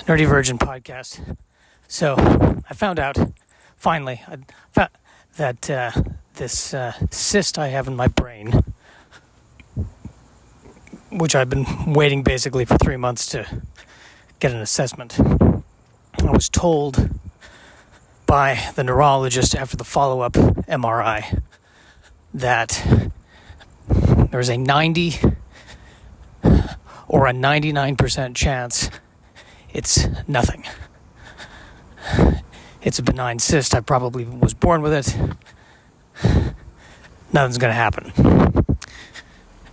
Nerdy Virgin podcast. So I found out finally that this cyst I have in my brain, which I've been waiting basically for 3 months to get an assessment. I was told by the neurologist after the follow-up MRI that there's a 90 or a 99% chance it's nothing. It's a benign cyst. I probably was born with it. Nothing's going to happen.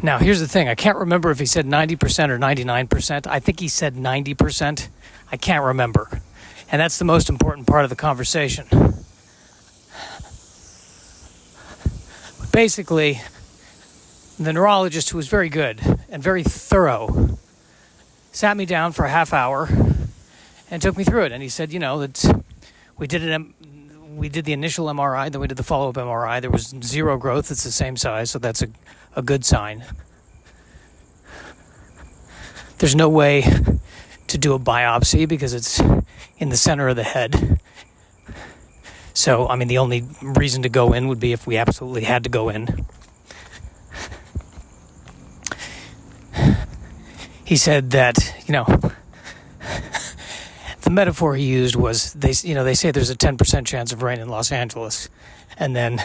Now, here's the thing. I can't remember if he said 90% or 99%. I think he said 90%. I can't remember. And that's the most important part of the conversation. Basically, the neurologist, who was very good and very thorough, sat me down for a half hour and took me through it. And he said, that we did the initial MRI, then we did the follow-up MRI. There was zero growth. It's the same size, so that's a good sign. There's no way to do a biopsy because it's in the center of the head. So, the only reason to go in would be if we absolutely had to go in. He said that, the metaphor he used was, they say there's a 10% chance of rain in Los Angeles. And then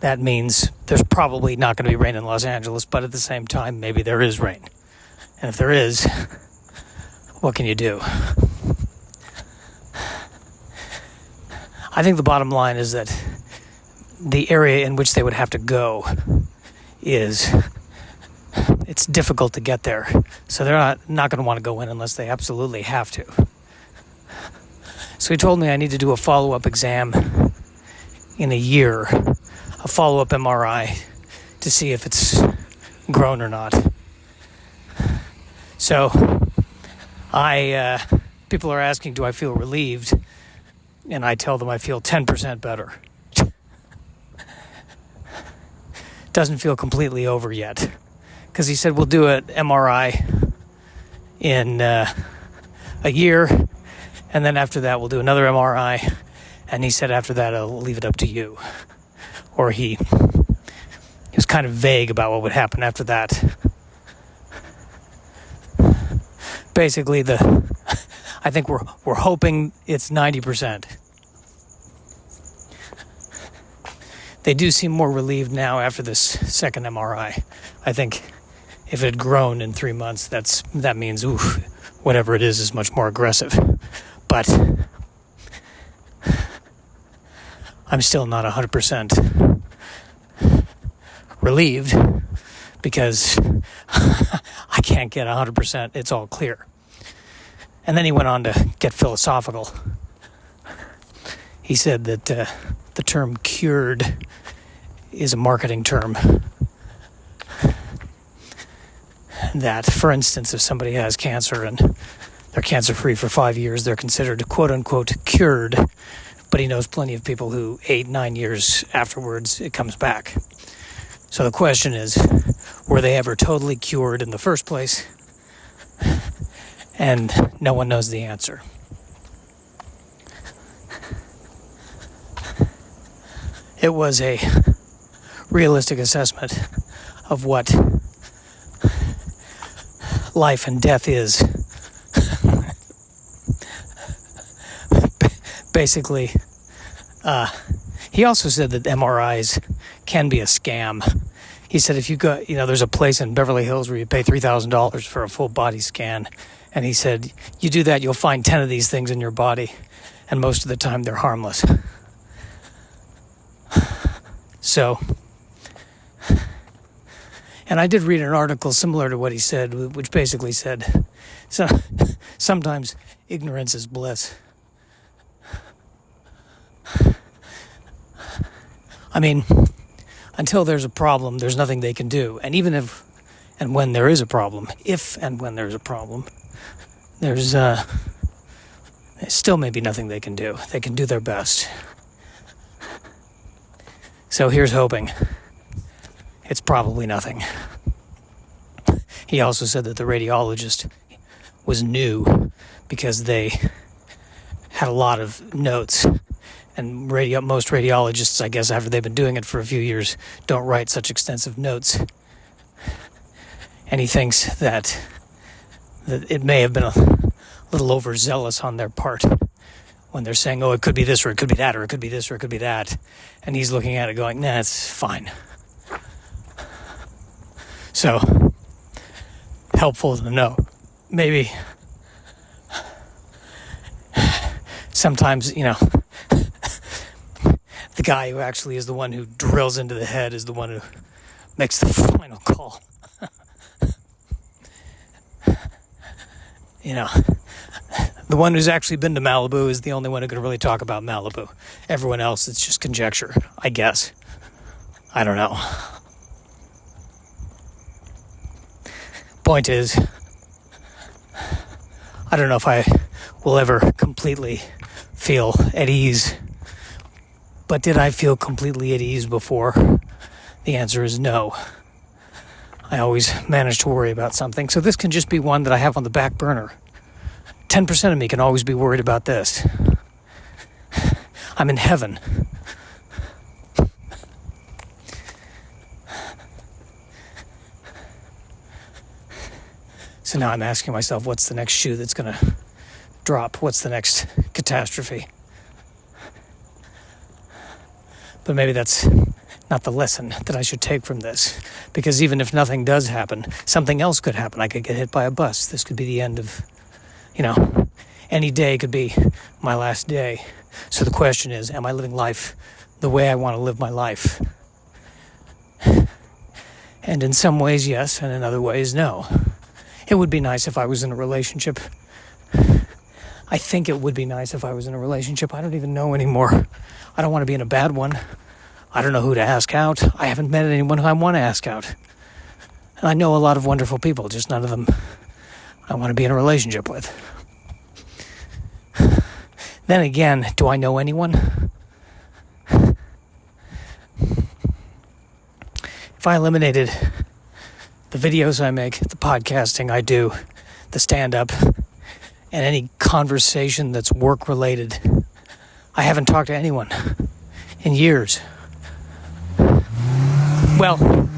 that means there's probably not going to be rain in Los Angeles, but at the same time, maybe there is rain. And if there is, what can you do? I think the bottom line is that the area in which they would have to go it's difficult to get there. So they're not going to want to go in unless they absolutely have to. So he told me I need to do a follow-up exam in a year, a follow-up MRI to see if it's grown or not. So people are asking, do I feel relieved? And I tell them I feel 10% better. Doesn't feel completely over yet. Because he said we'll do an MRI in a year, and then after that we'll do another MRI, and he said after that I'll leave it up to you. Or he was kind of vague about what would happen after that. Basically, I think we're hoping it's 90%. They do seem more relieved now after this second MRI. I think if it had grown in 3 months, that means, whatever it is much more aggressive. But I'm still not 100% relieved because I can't get 100%. It's all clear. And then he went on to get philosophical. He said that the term cured is a marketing term. That, for instance, if somebody has cancer and they're cancer-free for 5 years, they're considered quote-unquote cured. But he knows plenty of people who 8-9 years afterwards, it comes back. So the question is, were they ever totally cured in the first place? And no one knows the answer. It was a realistic assessment of what life and death is. Basically, he also said that MRIs can be a scam. He said if you go, there's a place in Beverly Hills where you pay $3,000 for a full body scan. And he said, you do that, you'll find 10 of these things in your body. And most of the time they're harmless. So, and I did read an article similar to what he said, which basically said, so sometimes ignorance is bliss. Until there's a problem, there's nothing they can do. And even if and when there is a problem, there's still maybe nothing they can do. They can do their best. So here's hoping. It's probably nothing. He also said that the radiologist was new because they had a lot of notes. And most radiologists, I guess, after they've been doing it for a few years, don't write such extensive notes. And he thinks that it may have been a little overzealous on their part when they're saying, oh, it could be this, or it could be that, or it could be this, or it could be that. And he's looking at it going, nah, it's fine. So, helpful to know. Maybe sometimes, the guy who actually is the one who drills into the head is the one who makes the final call. The one who's actually been to Malibu is the only one who can really talk about Malibu. Everyone else, it's just conjecture, I guess. I don't know. Point is, I don't know if I will ever completely feel at ease. But did I feel completely at ease before? The answer is no. I always manage to worry about something. So this can just be one that I have on the back burner. 10% of me can always be worried about this. I'm in heaven. So now I'm asking myself, what's the next shoe that's going to drop? What's the next catastrophe? But maybe that's not the lesson that I should take from this. Because even if nothing does happen, something else could happen. I could get hit by a bus. This could be the end of, any day could be my last day. So the question is, am I living life the way I want to live my life? And in some ways, yes, and in other ways, no. It would be nice if I was in a relationship. I think it would be nice if I was in a relationship. I don't even know anymore. I don't want to be in a bad one. I don't know who to ask out. I haven't met anyone who I want to ask out. And I know a lot of wonderful people, just none of them I want to be in a relationship with. Then again, do I know anyone? If I eliminated the videos I make, the podcasting I do, the stand-up, and any conversation that's work-related, I haven't talked to anyone in years. Well,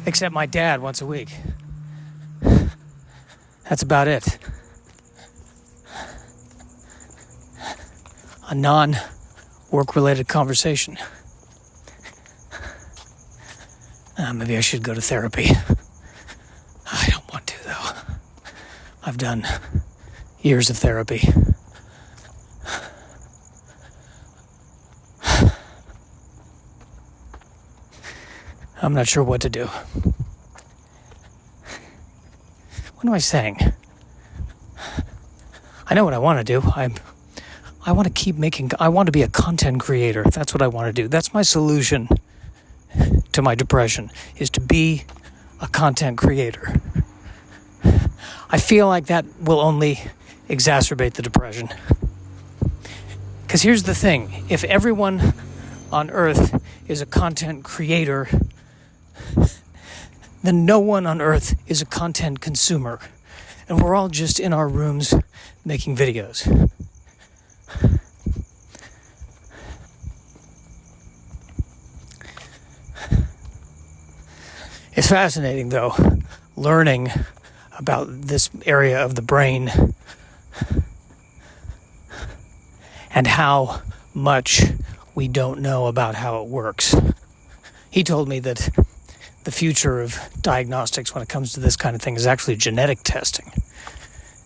except my dad once a week. That's about it. A non-work-related conversation. Maybe I should go to therapy. I don't want to, though. I've done years of therapy. I'm not sure what to do. What am I saying? I know what I want to do. I want to keep making... I want to be a content creator. That's what I want to do. That's my solution to my depression, is to be a content creator. I feel like that will only exacerbate the depression. Because here's the thing. If everyone on Earth is a content creator, then no one on Earth is a content consumer. And we're all just in our rooms making videos. It's fascinating, though, learning about this area of the brain and how much we don't know about how it works. He told me that the future of diagnostics when it comes to this kind of thing is actually genetic testing.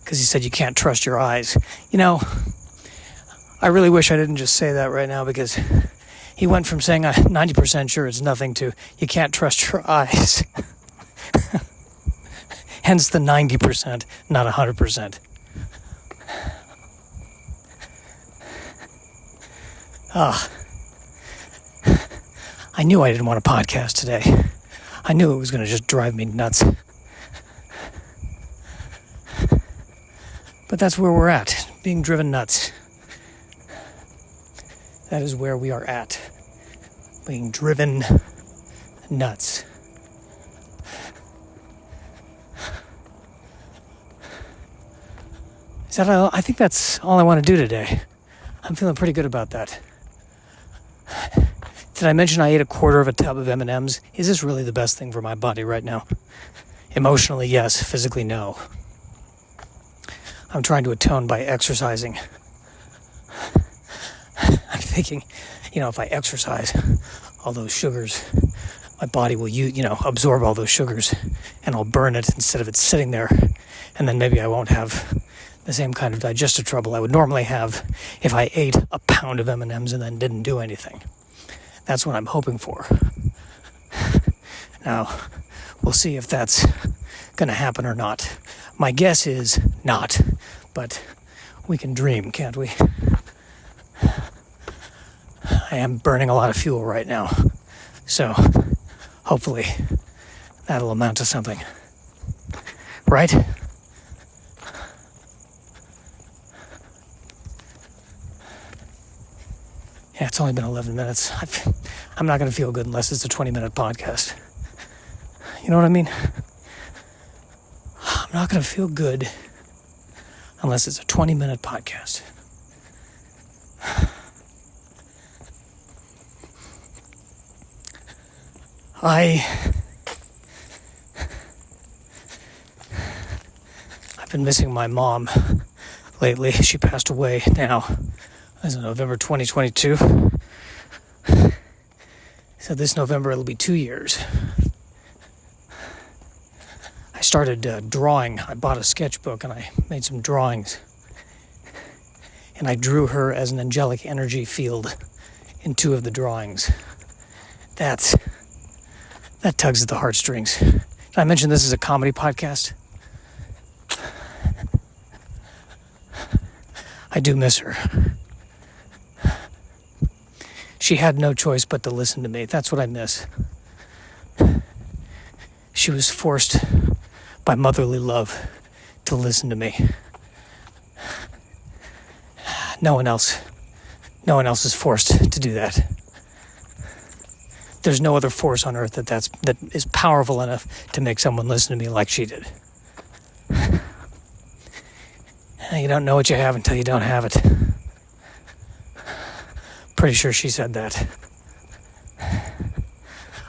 Because he said you can't trust your eyes. I really wish I didn't just say that right now, because he went from saying I'm 90% sure it's nothing to you can't trust your eyes. Hence the 90%, not 100%. I knew I didn't want a podcast today. I knew it was going to just drive me nuts. But that's where we're at, being driven nuts. That is where we are at, being driven nuts. Is that all? I think that's all I want to do today. I'm feeling pretty good about that. Did I mention I ate a quarter of a tub of M&Ms? Is this really the best thing for my body right now? Emotionally, yes. Physically, no. I'm trying to atone by exercising. I'm thinking, if I exercise, all those sugars, my body will, absorb all those sugars, and I'll burn it instead of it sitting there. And then maybe I won't have the same kind of digestive trouble I would normally have if I ate a pound of M&Ms and then didn't do anything. That's what I'm hoping for. Now, we'll see if that's going to happen or not. My guess is not, but we can dream, can't we? I am burning a lot of fuel right now, so hopefully that'll amount to something. Right? Yeah, it's only been 11 minutes. I'm not going to feel good unless it's a 20-minute podcast. You know what I mean? I'm not going to feel good unless it's a 20-minute podcast. I've been missing my mom lately. She passed away now as of November 2022. So this November it'll be 2 years. I started drawing. I bought a sketchbook and I made some drawings. And I drew her as an angelic energy field in 2 of the drawings. That tugs at the heartstrings. Did I mention this is a comedy podcast? I do miss her. She had no choice but to listen to me. That's what I miss. She was forced by motherly love to listen to me. No one else is forced to do that. There's no other force on earth that is powerful enough to make someone listen to me like she did. You don't know what you have until you don't have it. Pretty sure she said that.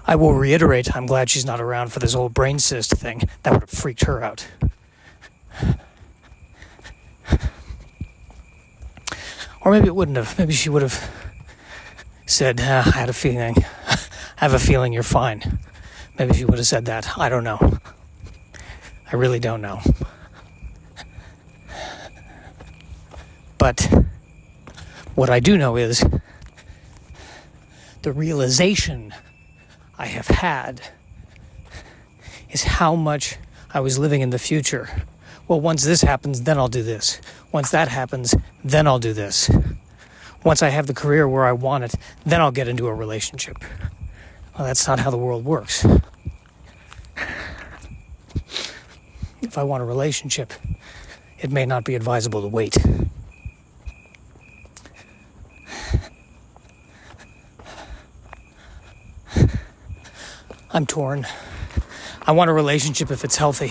I will reiterate, I'm glad she's not around for this old brain cyst thing. That would have freaked her out. Or maybe it wouldn't have. Maybe she would have said, I have a feeling you're fine. Maybe she would have said that. I don't know. I really don't know. But what I do know is the realization I have had is how much I was living in the future. Well, once this happens, then I'll do this. Once that happens, then I'll do this. Once I have the career where I want it, then I'll get into a relationship. Well, that's not how the world works. If I want a relationship, it may not be advisable to wait. I'm torn. I want a relationship if it's healthy.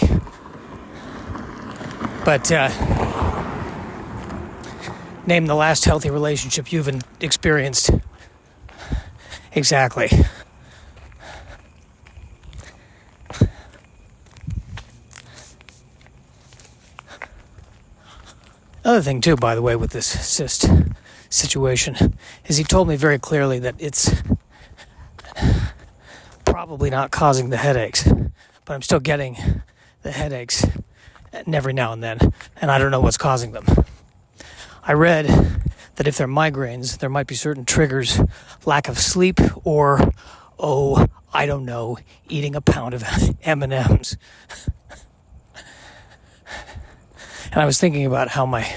But name the last healthy relationship you've experienced. Exactly. Another thing, too, by the way, with this cyst situation, is he told me very clearly that it's probably not causing the headaches, but I'm still getting the headaches every now and then, and I don't know what's causing them. I read that if they're migraines, there might be certain triggers, lack of sleep, or, I don't know, eating a pound of M&Ms. And I was thinking about how my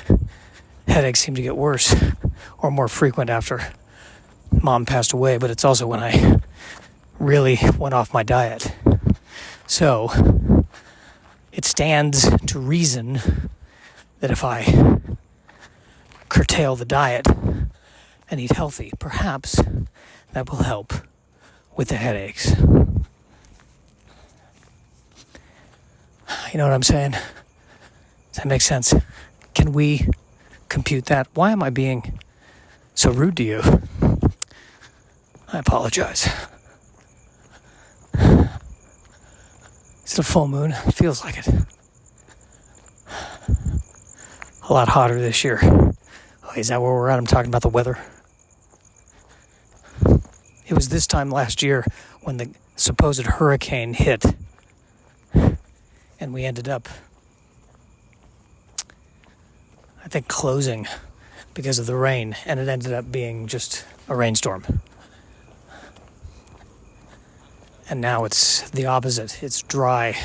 headaches seem to get worse or more frequent after Mom passed away, but it's also when I really went off my diet. So it stands to reason that if I curtail the diet and eat healthy, perhaps that will help with the headaches. You know what I'm saying? Does that make sense? Can we compute that? Why am I being so rude to you? I apologize. It's a full moon. It feels like it. A lot hotter this year. Oh, is that where we're at? I'm talking about the weather. It was this time last year when the supposed hurricane hit, and we ended up, I think, closing because of the rain, and it ended up being just a rainstorm. And now it's the opposite. It's dry.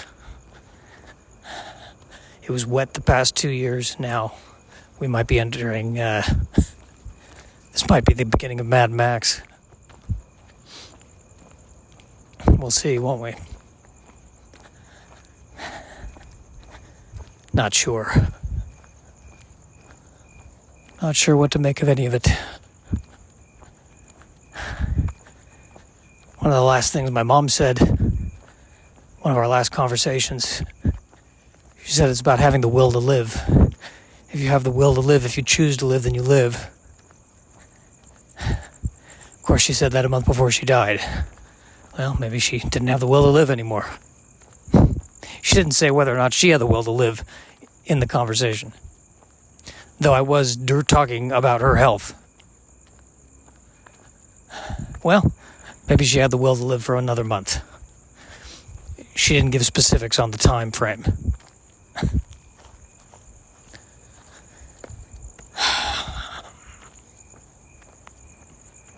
It was wet the past 2 years. Now we might be entering, this might be the beginning of Mad Max. We'll see, won't we? Not sure. Not sure what to make of any of it. One of the last things my mom said, one of our last conversations, she said it's about having the will to live. If you have the will to live, if you choose to live, then you live. Of course, she said that a month before she died. Well, maybe she didn't have the will to live anymore. She didn't say whether or not she had the will to live in the conversation, though I was talking about her health. Well, maybe she had the will to live for another month. She didn't give specifics on the time frame.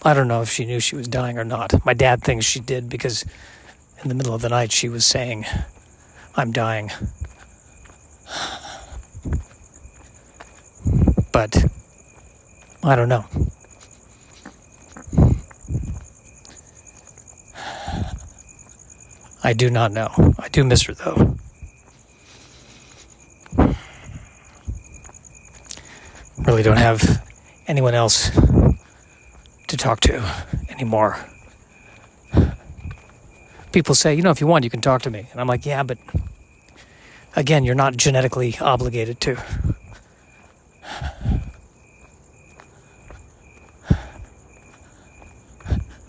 I don't know if she knew she was dying or not. My dad thinks she did because in the middle of the night she was saying, "I'm dying." But I don't know. I do not know. I do miss her, though. Really don't have anyone else to talk to anymore. People say, if you want, you can talk to me. And I'm like, yeah, but again, you're not genetically obligated to.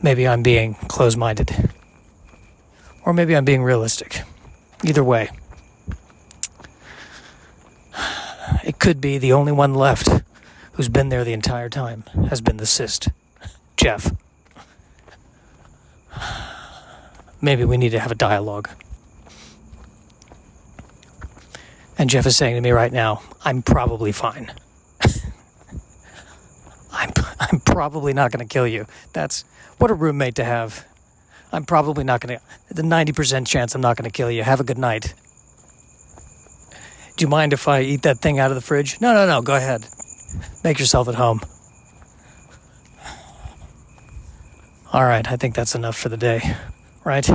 Maybe I'm being close-minded. Or maybe I'm being realistic. Either way. It could be the only one left who's been there the entire time has been the cyst. Jeff. Maybe we need to have a dialogue. And Jeff is saying to me right now, I'm probably fine. I'm probably not going to kill you. That's what a roommate to have. I'm probably not going to, the 90% chance I'm not going to kill you. Have a good night. Do you mind if I eat that thing out of the fridge? No, go ahead. Make yourself at home. All right, I think that's enough for the day, right?